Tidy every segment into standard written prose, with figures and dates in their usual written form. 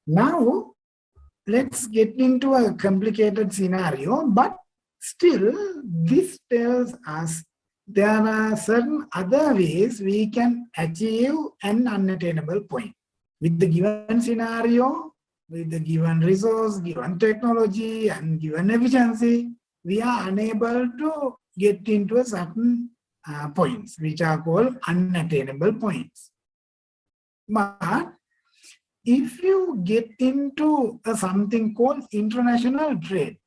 Now, let's get into a complicated scenario, but still this tells us there are certain other ways we can achieve an unattainable point. With the given scenario, with the given resource, given technology, and given efficiency, we are unable to get into a certain points, which are called unattainable points. But if you get into something called international trade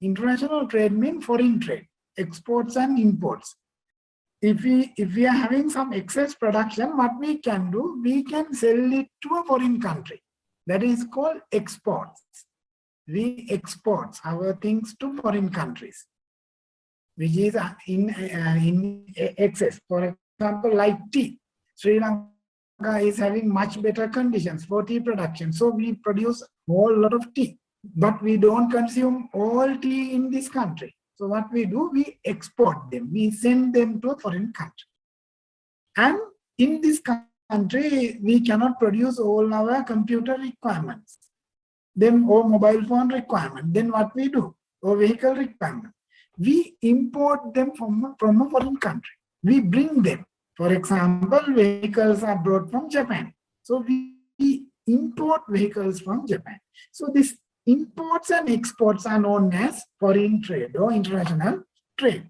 means foreign trade, exports and imports. If we are having some excess production, what we can do, we can sell it to a foreign country. That is called exports. We export our things to foreign countries, which is in excess. For example, like tea. Sri Lanka is having much better conditions for tea production. So we produce a whole lot of tea, but we don't consume all tea in this country. So what we do, we export them. We send them to a foreign country. And in this country, we cannot produce all our computer requirements, then or mobile phone requirement. Then what we do, or vehicle requirement, we import them from a foreign country. We bring them. For example, vehicles are brought from Japan. So we import vehicles from Japan. So this imports and exports are known as foreign trade or international trade.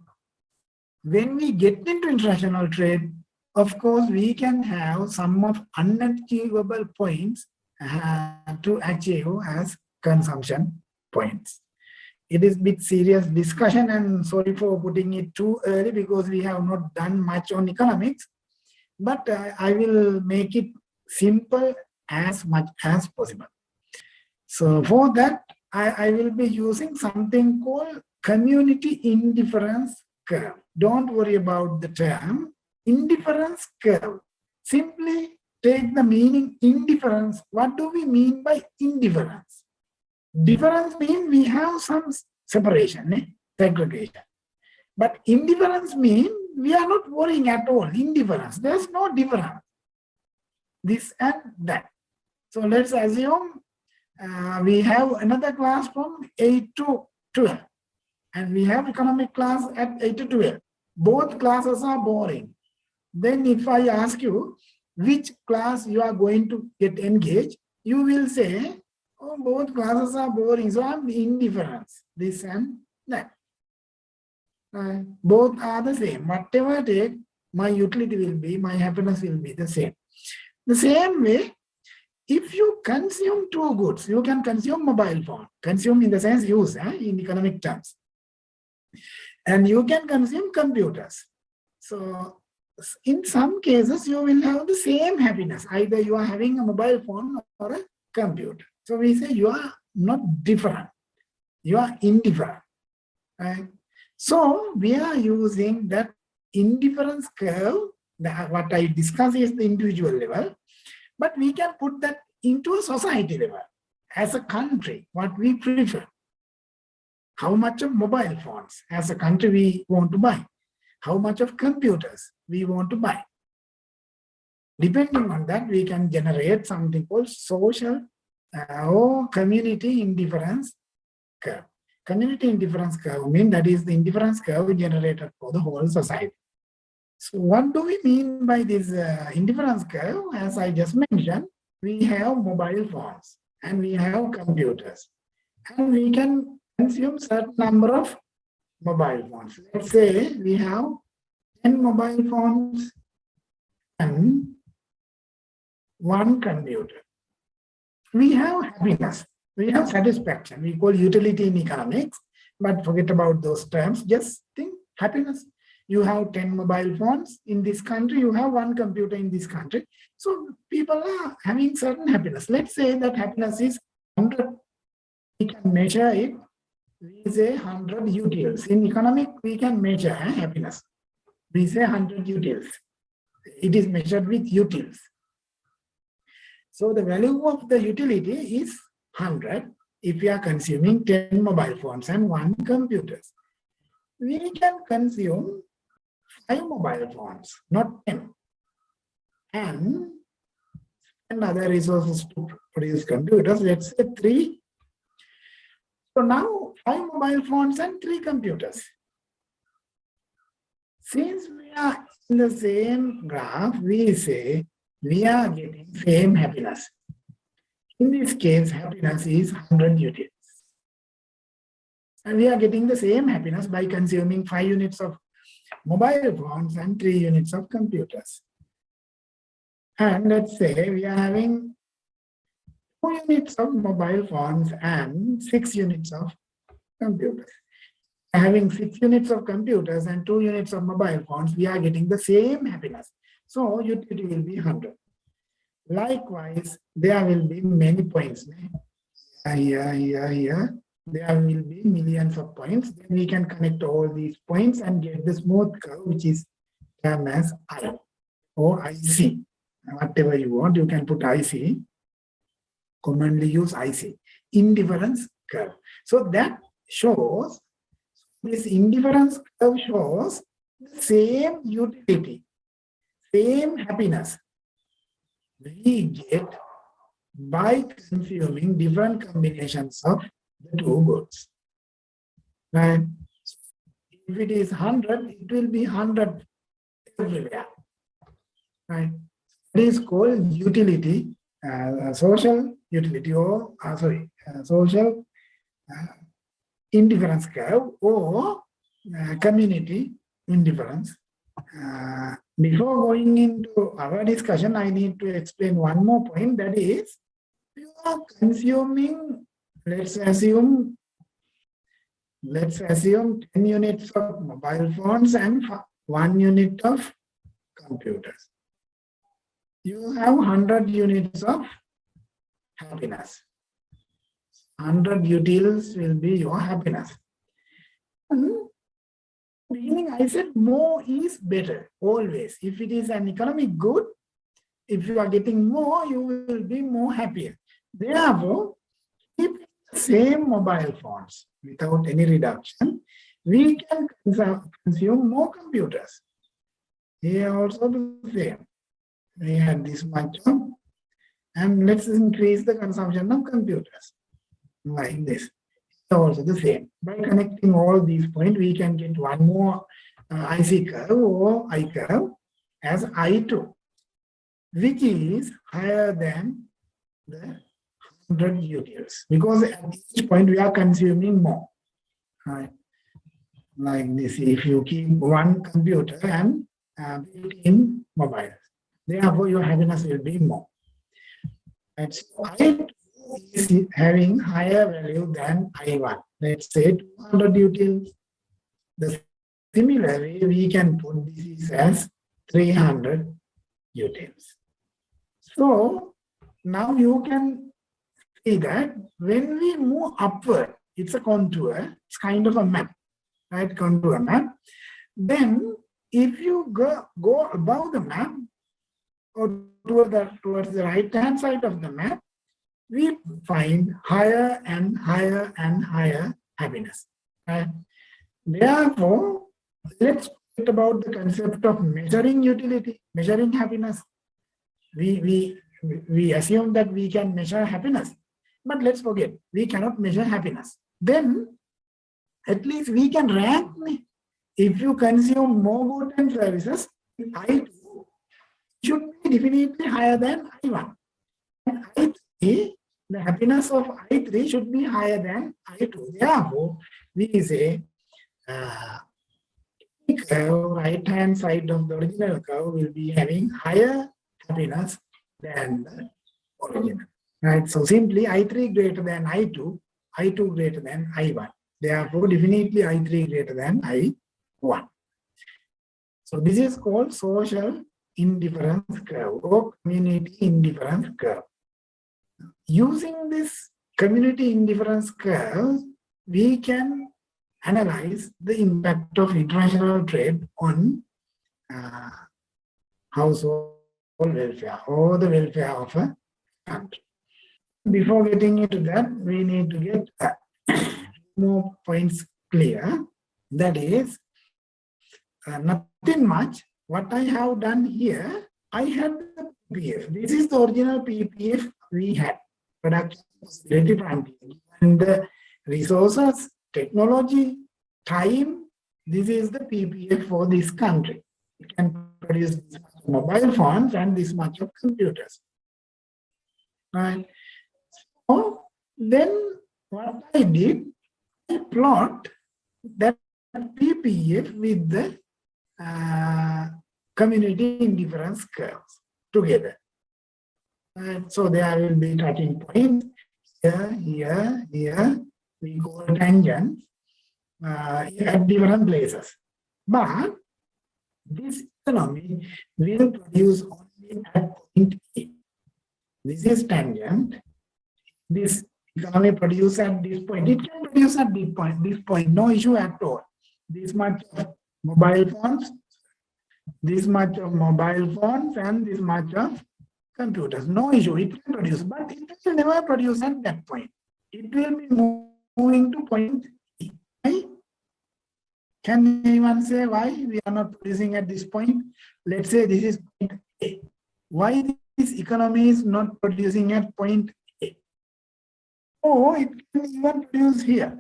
When we get into international trade, of course, we can have some of unachievable points to achieve as consumption points. It is a bit serious discussion, and sorry for putting it too early because we have not done much on economics, but I will make it simple as much as possible. So for that, I will be using something called community indifference curve. Don't worry about the term indifference curve. Simply take the meaning indifference. What do we mean by indifference? Difference means we have some separation, segregation. But indifference means we are not worrying at all. Indifference. There's no difference. This and that. So let's assume we have another class from 8 to 12. And we have economic class at 8 to 12. Both classes are boring. Then if I ask you which class you are going to get engaged, you will say, oh, both classes are boring, so I'm indifferent. This and that. Both are the same. Whatever I take, my utility will be, my happiness will be the same. The same way, if you consume two goods, you can consume mobile phone. Consume in the sense use in economic terms. And you can consume computers. So in some cases, you will have the same happiness. Either you are having a mobile phone or a computer. So we say you are not different. You are indifferent. Right? So we are using that indifference curve. What I discuss is the individual level. But we can put that into a society level. As a country, what we prefer. How much of mobile phones as a country we want to buy? How much of computers we want to buy? Depending on that, we can generate something called social or community indifference curve. Community indifference curve means that is the indifference curve generated for the whole society. So what do we mean by this indifference curve? As I just mentioned, we have mobile phones and we have computers. And we can consume certain number of mobile phones. Let's say we have 10 mobile phones and 1 computer. We have happiness. We have satisfaction. We call utility in economics, but forget about those terms. Just think happiness. You have 10 mobile phones in this country. You have 1 computer in this country. So people are having certain happiness. Let's say that happiness is 100. We can measure it. We say 100 utils. In economic, we can measure happiness. We say 100 utils. It is measured with utils. So the value of the utility is 100 if we are consuming 10 mobile phones and 1 computer. We can consume 5 mobile phones, not 10. And and other resources to produce computers. Let's say 3. So now 5 mobile phones and 3 computers. Since we are in the same graph, we say we are getting same happiness. In this case, happiness is 100 units. And we are getting the same happiness by consuming 5 units of mobile phones and 3 units of computers. And let's say we are having 2 units of mobile phones and 6 units of computers. Having 6 units of computers and 2 units of mobile phones, we are getting the same happiness. So utility will be 100. Likewise, there will be many points. Here. There will be millions of points. Then we can connect all these points and get the smooth curve, which is termed as I or IC. Whatever you want, you can put IC. Commonly use IC. Indifference curve. So that shows, this indifference curve shows the same utility, same happiness we get by consuming different combinations of the 2 goods. Right? If it is 100, it will be 100 everywhere. Right? It is called utility, social utility, or social indifference curve, or community indifference. Before going into our discussion, I need to explain one more point. That is, you are consuming, let's assume 10 units of mobile phones and 1 unit of computers. You have 100 units of happiness. 100 utils will be your happiness. Beginning, I said more is better, always. If it is an economic good, if you are getting more, you will be more happier. Therefore, keep the same mobile phones without any reduction, we can consume more computers. Here also the same. We had this much of, and let's increase the consumption of computers like this. Also the same. By connecting all these points, we can get one more IC curve or I curve as I2, which is higher than the 100 utils, because at each point we are consuming more. Right? Like this, if you keep 1 computer and 15 mobiles, therefore your happiness will be more. And so I2 is having higher value than I1. Let's say 200 utils. The similar way we can put this as 300 utils. So now you can see that when we move upward, it's a contour, it's kind of a map, right? Contour map. Then if you go above the map or towards the right-hand side of the map, we find higher and higher and higher happiness. Right? Therefore, let's talk about the concept of measuring utility, measuring happiness. We assume that we can measure happiness, but let's forget, we cannot measure happiness. Then, at least we can rank me. If you consume more goods and services, I2 should be definitely higher than I1. And I3, the happiness of I3 should be higher than I2. Therefore, we say curve, right-hand side of the original curve will be having higher happiness than the original. Right? So simply I3 greater than I2, I2 greater than I1. Therefore, definitely I3 greater than I1. So this is called social indifference curve or community indifference curve. Using this community indifference curve, we can analyze the impact of international trade on household welfare or the welfare of a country. Before getting into that, we need to get more points clear. That is, nothing much. What I have done here, I had the PPF. This is the original PPF we had. Production possibility frontier. And the resources, technology, time, this is the PPF for this country. It can produce this much of mobile phones and this much of computers. Right. So then what I did, I plot that PPF with the community indifference curves together. And so there will be touching points here, here, here. We call tangents at different places. But this economy will produce only at point A. This is tangent. This economy produces at this point. It can produce at this point, no issue at all. This much of mobile phones, this much of mobile phones, and this much of computers. No issue, it can produce, but it will never produce at that point. It will be moving to point E. Right? Can anyone say why we are not producing at this point? Let's say this is point A. Why this economy is not producing at point A? Oh, it can even produce here.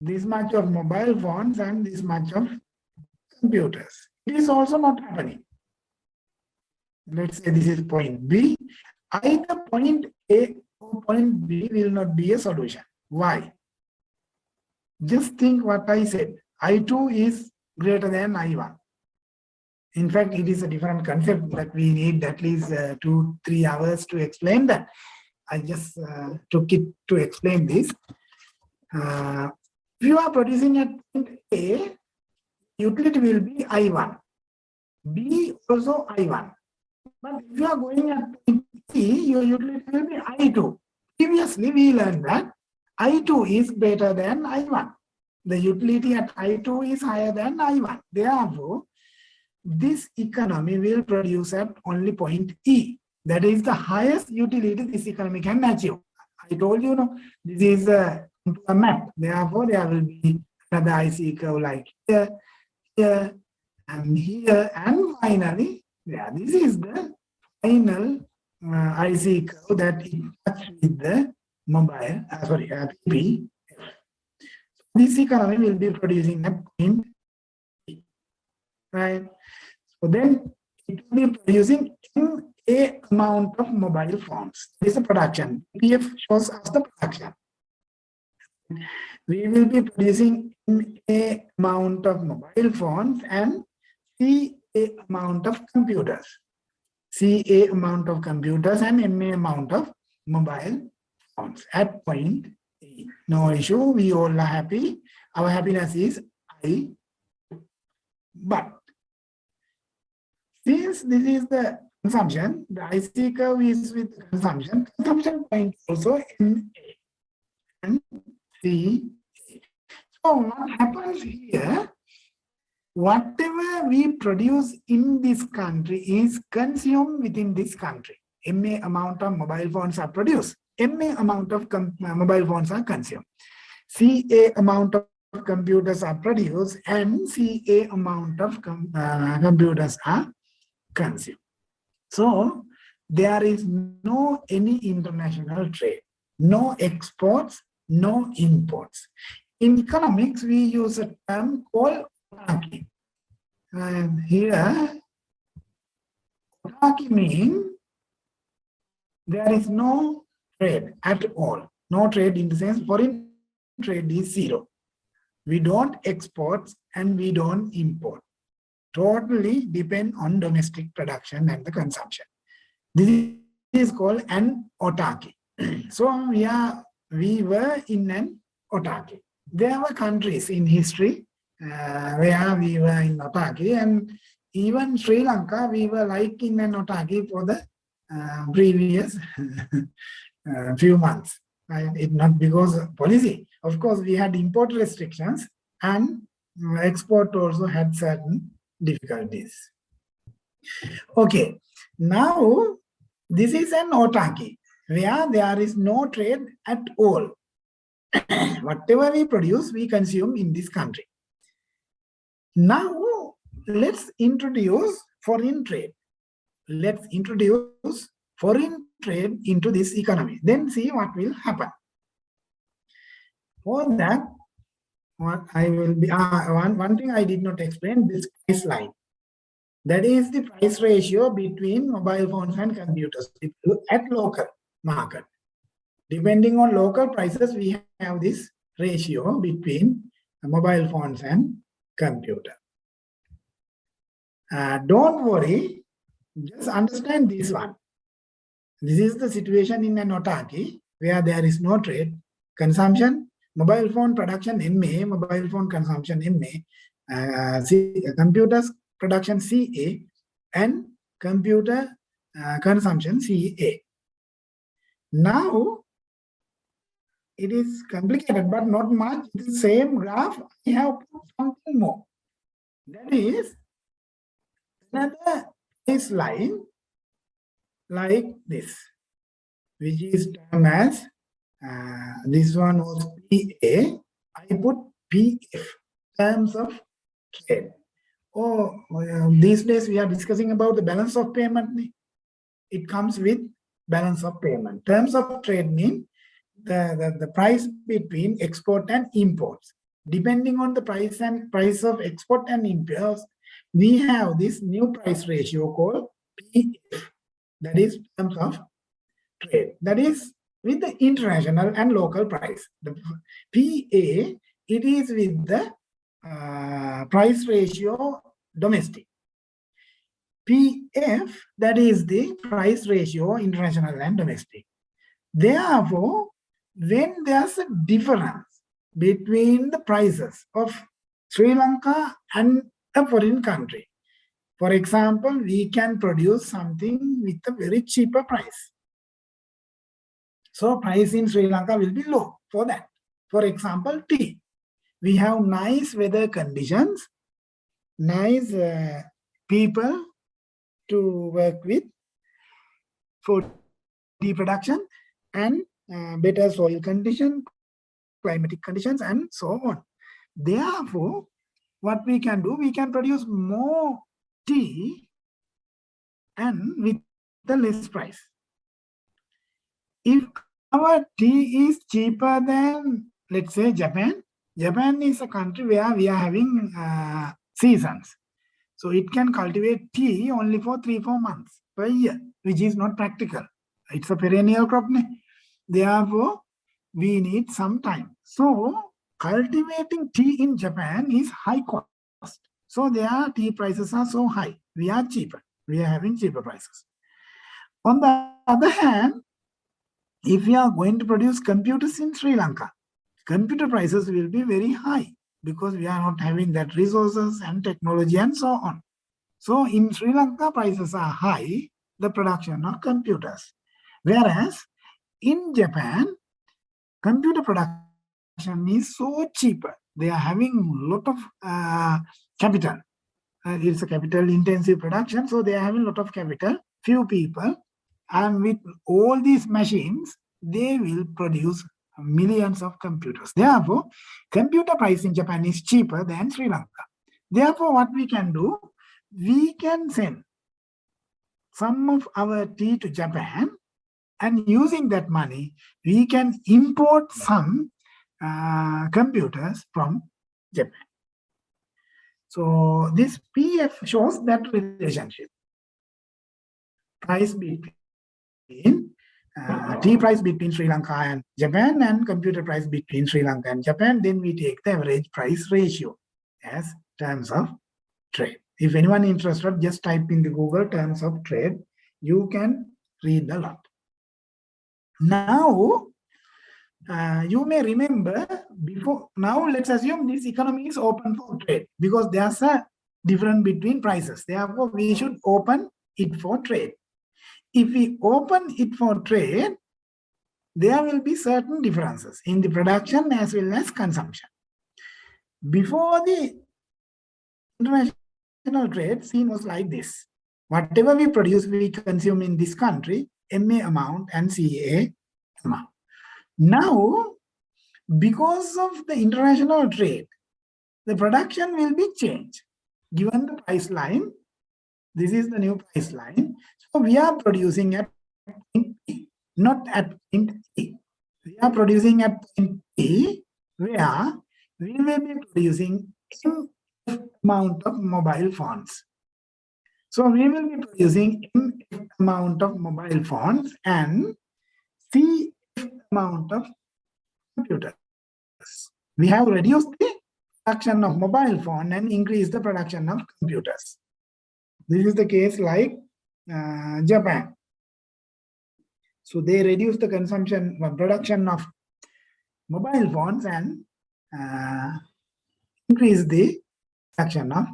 This much of mobile phones and this much of computers. It is also not happening. Let's say this is point B. Either point A or point B will not be a solution. Why? Just think what I said. I2 is greater than I1. In fact, it is a different concept that we need at least 2-3 hours to explain that. I just took it to explain this. If you are producing at point A, utility will be I1. B also I1. But if you are going at point E, your utility will be I2. Previously, we learned that I2 is greater than I1. The utility at I2 is higher than I1. Therefore, this economy will produce at only point E. That is the highest utility this economy can achieve. I told you, this is a map. Therefore, there will be another IC curve like here, here, and here, and finally, yeah, this is the final IC curve that is touched with the mobile, PP. This economy will be producing a point E, right? So then it will be producing a amount of mobile phones. This is the production. PF shows us the production. We will be producing a amount of mobile phones and C a amount of computers. C a amount of computers and M a amount of mobile phones at point E. No issue. We all are happy. Our happiness is I. But since this is the consumption, the IC curve is with consumption. Consumption point also in A and C. So what happens here? Whatever we produce in this country is consumed within this country. MA amount of mobile phones are produced. MA amount of mobile phones are consumed. CA amount of computers are produced and CA amount of computers are consumed. So there is no any international trade, no exports, no imports. In economics, we use a term called autarky. And here, autarky means there is no trade at all. No trade in the sense foreign trade is zero. We don't export and we don't import. Totally depend on domestic production and the consumption. This is called an autarky. So we were in an autarky. There were countries in history where we were in autarky, and even Sri Lanka, we were like in an autarky for the previous few months. Right? It not because of policy. Of course, we had import restrictions and export also had certain difficulties. Okay, now this is an autarky where there is no trade at all. Whatever we produce, we consume in this country. Now, let's introduce foreign trade. let's introduce foreign trade into this economy. Then see what will happen. For that, what I will be one thing I did not explain, this price line. That is the price ratio between mobile phones and computers at local market. Depending on local prices, we have this ratio between mobile phones and computer. Don't worry, just understand this one. This is the situation in an autarky where there is no trade, consumption, mobile phone production MA, mobile phone consumption MA, computers production CA, and computer consumption CA. Now, it is complicated, but not much. It is the same graph. I have put something more. That is another baseline like this, which is termed as this one was PA. I put PF, terms of trade. These days we are discussing about the balance of payment. It comes with balance of payment. Terms of trade mean the price between export and imports. Depending on the price of export and imports, we have this new price ratio called PF. That is terms of trade. That is with the international and local price. The PA, it is with the price ratio domestic. PF, that is the price ratio international and domestic. Therefore, when there's a difference between the prices of Sri Lanka and a foreign country, for example, we can produce something with a very cheaper price. So price in Sri Lanka will be low for that. For example, tea. We have nice weather conditions, nice people to work with for tea production, and better soil condition, climatic conditions, and so on. Therefore, what we can do, we can produce more tea and with the less price. If our tea is cheaper than, let's say, Japan, Japan is a country where we are having seasons. So it can cultivate tea only for 3-4 months per year, which is not practical. It's a perennial crop. Therefore, we need some time. So cultivating tea in Japan is high cost. So their tea prices are so high. We are cheaper. We are having cheaper prices. On the other hand, if we are going to produce computers in Sri Lanka, computer prices will be very high because we are not having that resources and technology and so on. So in Sri Lanka, prices are high, the production of computers. Whereas in Japan, computer production is so cheaper. They are having a lot of capital. It's a capital intensive production, so they are having a lot of capital, few people, and with all these machines, they will produce millions of computers. Therefore, computer price in Japan is cheaper than Sri Lanka. Therefore, what we can do, we can send some of our tea to Japan, and using that money, we can import some computers from Japan. So this PF shows that relationship. Price between tea price between Sri Lanka and Japan, and computer price between Sri Lanka and Japan. Then we take the average price ratio as terms of trade. If anyone interested, just type in the Google terms of trade. You can read a lot. Now, you may remember before, now let's assume this economy is open for trade because there's a difference between prices. Therefore, we should open it for trade. If we open it for trade, there will be certain differences in the production as well as consumption. Before the international trade, scene was like this. Whatever we produce, we consume in this country, MA amount and CA amount. Now, because of the international trade, the production will be changed. Given the price line, this is the new price line. So we are producing at point P, not at point E. We are producing at point P where we will be producing M amount of mobile phones. So we will be producing M amount of mobile phones and C amount of computers. We have reduced the production of mobile phone and increased the production of computers. This is the case like Japan. So they reduce the consumption or production of mobile phones and increase the production of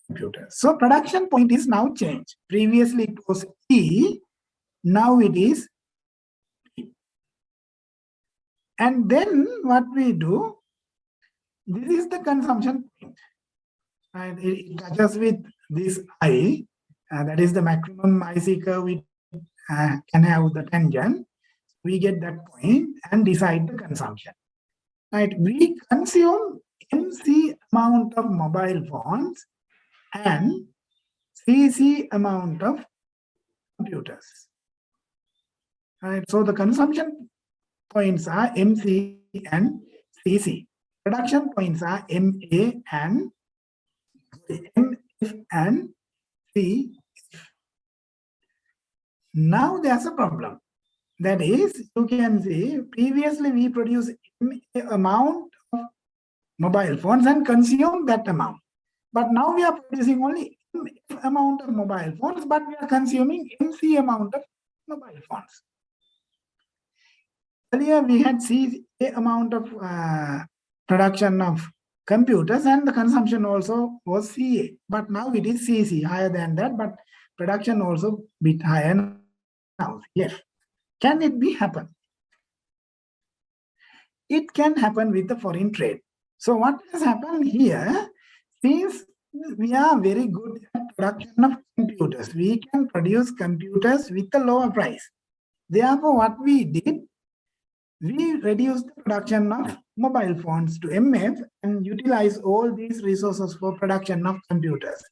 computers. So production point is now changed. Previously it was E, now it is P. And then what we do, this is the consumption point. And it touches with this I, that is the maximum IC curve we can have the tangent. We get that point and decide the consumption. Right? We consume MC amount of mobile phones and CC amount of computers. Right? So the consumption points are MC and CC. Production points are MA and MF and C. Now there's a problem. That is, you can see previously we produce amount of mobile phones and consume that amount. But now we are producing only amount of mobile phones, but we are consuming MC amount of mobile phones. Earlier we had C amount of production of computers and the consumption also was CA. But now it is CC, higher than that, but production also bit higher now. Yes. Can it be happen? It can happen with the foreign trade. So what has happened here, since we are very good at production of computers, we can produce computers with a lower price. Therefore, what we did, we reduced the production of mobile phones to MF and utilize all these resources for production of computers.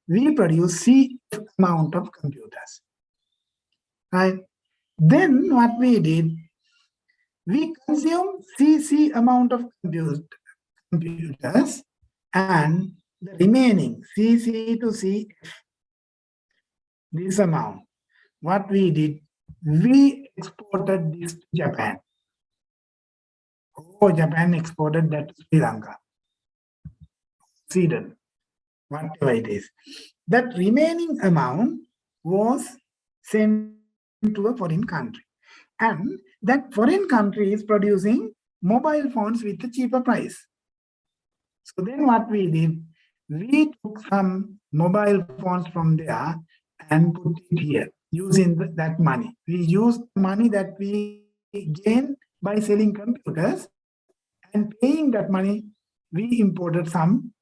We produce C amount of computers. Right? Then what we did, we consume CC amount of computers and the remaining CC to CF, this amount, what we did, we exported this to Japan. Oh, Japan exported that to Sri Lanka, Sweden, whatever it is. That remaining amount was sent to a foreign country. And that foreign country is producing mobile phones with a cheaper price. So then what we did, we took some mobile phones from there and put it here using that money. We used money that we gained by selling computers and paying that money, we imported some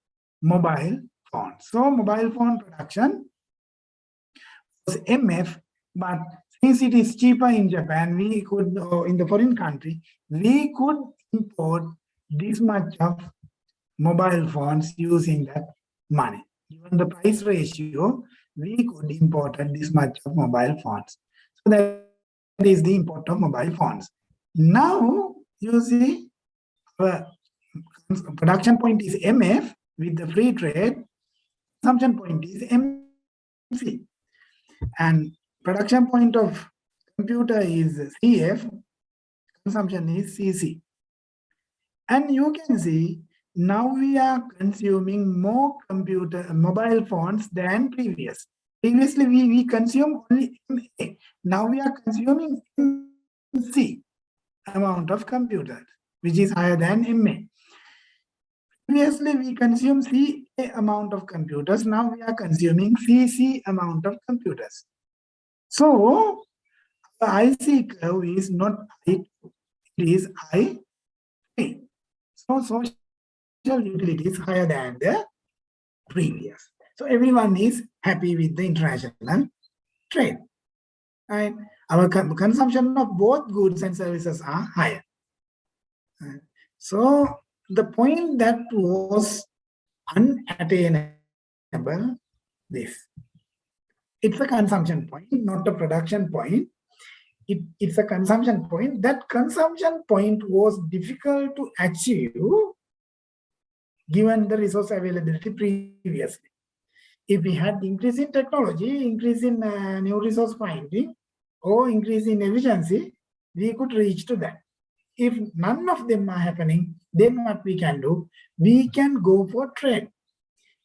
mobile phones. So mobile phone production was MF, but since it is cheaper in Japan, we could, in the foreign country, we could import this much of mobile phones using that money. Given the price ratio, we could import this much of mobile phones. So that is the import of mobile phones. Now, you see, production point is MF with the free trade, consumption point is MC. And production point of computer is CF, consumption is CC. And you can see now we are consuming more mobile phones than previous. Previously we consume only MA. Now we are consuming MC amount of computers, which is higher than MA. Previously we consume CA amount of computers. Now we are consuming CC amount of computers. So the IC curve is not I2, it is I3. So social utility is higher than the previous. So everyone is happy with the international trade. And our consumption of both goods and services are higher. So the point that was unattainable, this. It's a consumption point, not a production point. It's a consumption point. That consumption point was difficult to achieve given the resource availability previously. If we had increase in technology, increase in new resource finding, or increase in efficiency, we could reach to that. If none of them are happening, then what we can do? We can go for trade.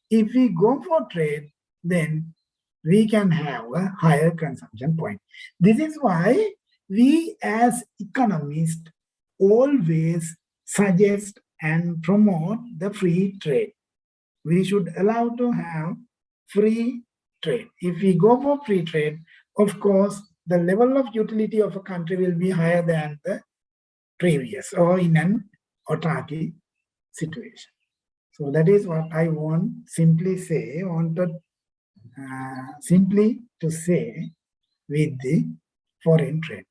If we go for trade, then we can have a higher consumption point. This is why we as economists always suggest and promote the free trade. We should allow to have free trade. If we go for free trade, of course, the level of utility of a country will be higher than the previous or in an autarky situation. So that is what I wanted simply to say with the foreign trade.